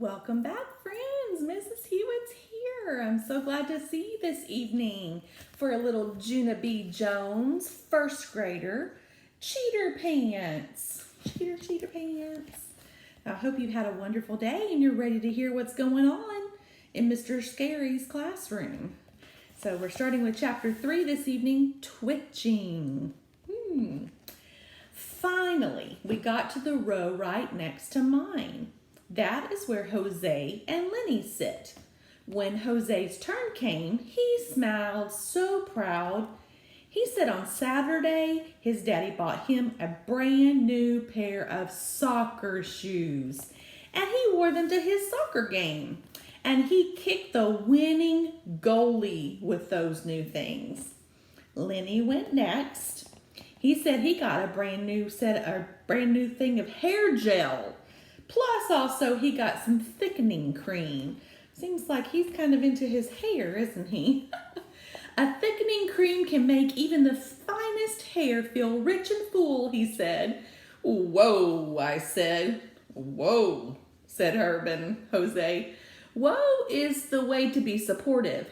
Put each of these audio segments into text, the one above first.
Welcome back, friends. Mrs. Hewitt's here. I'm so glad to see you this evening for a little Junie Jones, first grader, cheater pants. Cheater pants. I hope you've had a wonderful day and you're ready to hear what's going on in Mr. Scary's classroom. So we're starting with chapter 3 this evening, twitching. Finally, we got to the row right next to mine. That is where Jose and Lenny sit. When Jose's turn came, he smiled so proud. He said on Saturday, his daddy bought him a brand new pair of soccer shoes. And he wore them to his soccer game. And he kicked the winning goalie with those new things. Lenny went next. He said he got a brand new thing of hair gel. Plus, also, he got some thickening cream. Seems like he's kind of into his hair, isn't he? A thickening cream can make even the finest hair feel rich and full, he said. Whoa, I said. Whoa, said Herb and Jose. Whoa is the way to be supportive.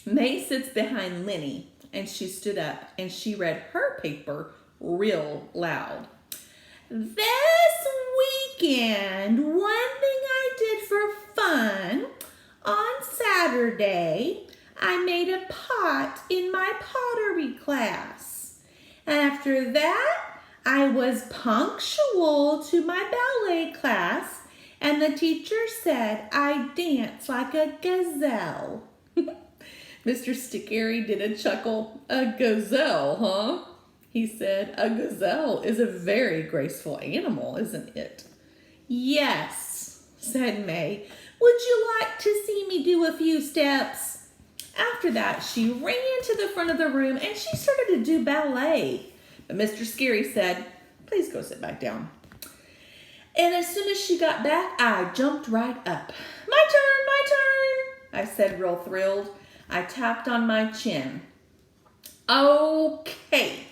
May sits behind Lenny, and she stood up and she read her paper real loud. This weekend, one thing I did for fun, on Saturday, I made a pot in my pottery class. After that, I was punctual to my ballet class, and the teacher said I danced like a gazelle. Mr. Scary did a chuckle. A gazelle, huh? He said, a gazelle is a very graceful animal, isn't it? Yes, said May. Would you like to see me do a few steps? After that, she ran to the front of the room and she started to do ballet. But Mr. Scary said, please go sit back down. And as soon as she got back, I jumped right up. My turn, I said, real thrilled. I tapped on my chin. Okay.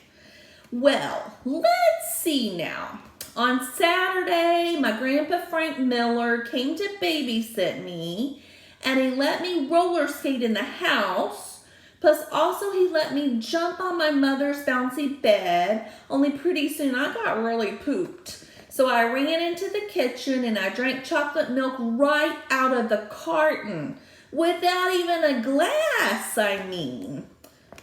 Well, let's see now. On Saturday, my grandpa Frank Miller came to babysit me, and he let me roller skate in the house. Plus, also he let me jump on my mother's bouncy bed, only pretty soon I got really pooped. So I ran into the kitchen and I drank chocolate milk right out of the carton, without even a glass, I mean.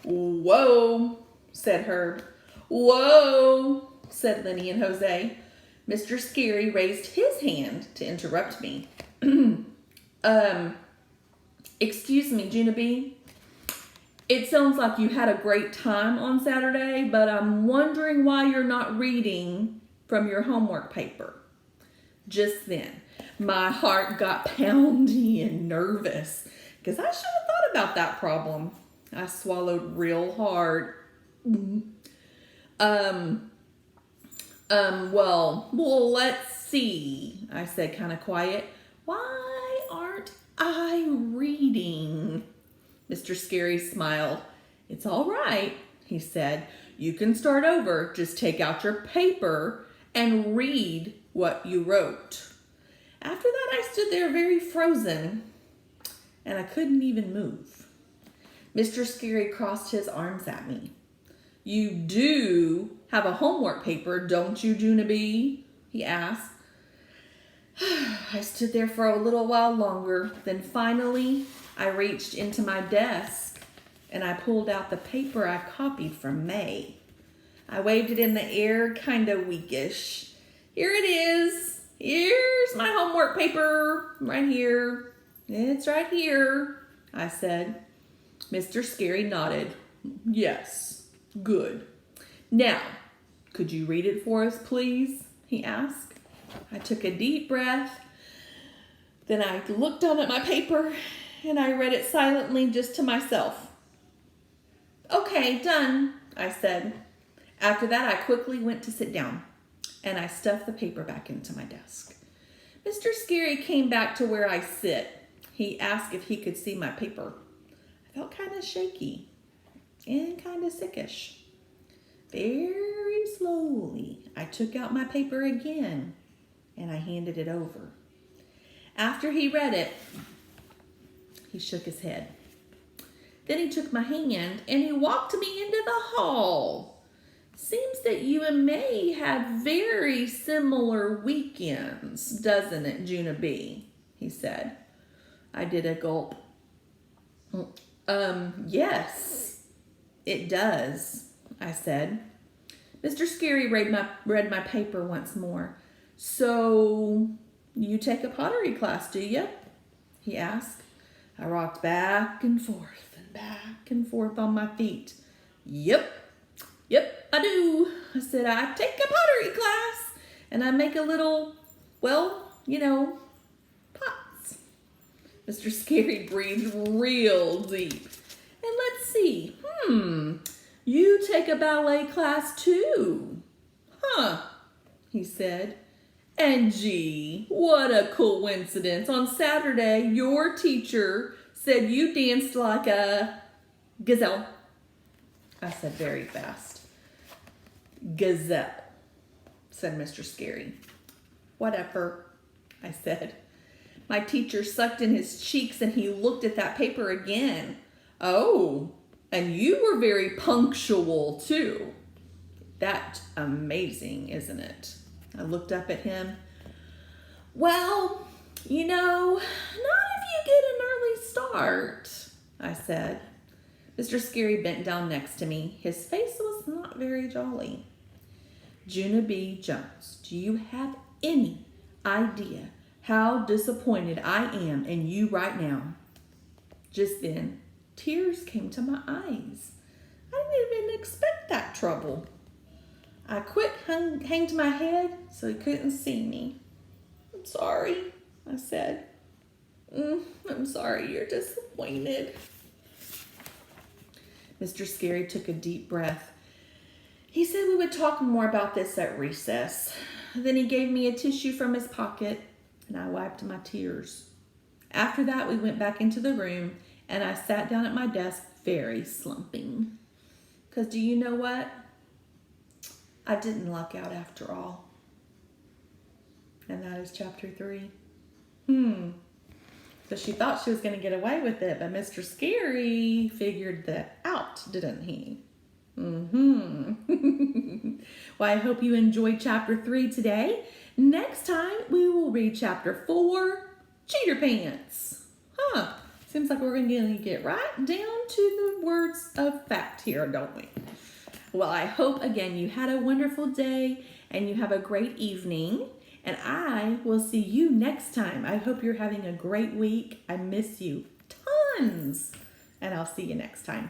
Whoa, said Herb. Whoa, said Lenny and Jose. Mr. Scary raised his hand to interrupt me. Excuse me, Junie. It sounds like you had a great time on Saturday, but I'm wondering why you're not reading from your homework paper. Just then, my heart got poundy and nervous because I should have thought about that problem. I swallowed real hard. Well, let's see, I said kind of quiet. Why aren't I reading? Mr. Scary smiled. It's all right, he said. You can start over. Just take out your paper and read what you wrote. After that, I stood there very frozen, and I couldn't even move. Mr. Scary crossed his arms at me. You do have a homework paper, don't you, Junie? He asked. I stood there for a little while longer. Then finally, I reached into my desk and I pulled out the paper I copied from May. I waved it in the air, kind of weakish. Here it is. Here's my homework paper, right here. It's right here, I said. Mr. Scary nodded. Yes, good. Now, could you read it for us, please? He asked. I took a deep breath. Then I looked down at my paper and I read it silently just to myself. Okay, done, I said. After that, I quickly went to sit down and I stuffed the paper back into my desk. Mr. Scary came back to where I sit. He asked if he could see my paper. I felt kind of shaky and kind of sickish. Very slowly, I took out my paper again and I handed it over. After he read it, he shook his head. Then he took my hand and he walked me into the hall. Seems that you and May had very similar weekends, doesn't it, Junie? He said. I did a gulp. Yes, it does, I said. Mr. Scary read my paper once more. So, you take a pottery class, do you? He asked. I rocked back and forth on my feet. Yep, I do. I said, I take a pottery class and I make a little, well, pots. Mr. Scary breathed real deep. And let's see, you take a ballet class too. Huh, he said. And gee, what a coincidence. On Saturday, your teacher said you danced like a gazelle. I said very fast. Gazelle, said Mr. Scary. Whatever, I said. My teacher sucked in his cheeks and he looked at that paper again. Oh, and you were very punctual too. That's amazing, isn't it? I looked up at him. Well, not if you get an early start, I said. Mr. Scary bent down next to me. His face was not very jolly. Junie Jones, do you have any idea how disappointed I am in you right now? Just then, tears came to my eyes. I didn't even expect that trouble. I quick hanged my head so he couldn't see me. I'm sorry, I said. I'm sorry you're disappointed. Mr. Scary took a deep breath. He said we would talk more about this at recess. Then he gave me a tissue from his pocket and I wiped my tears. After that, we went back into the room and I sat down at my desk very slumping. Because do you know what? I didn't luck out after all. And that is chapter 3. So she thought she was going to get away with it, but Mr. Scary figured that out, didn't he? Well, I hope you enjoyed chapter 3 today. Next time, we will read chapter 4, Cheater Pants. Seems like we're going to get right down to the words of fact here, don't we? Well, I hope, again, you had a wonderful day and you have a great evening. And I will see you next time. I hope you're having a great week. I miss you tons. And I'll see you next time.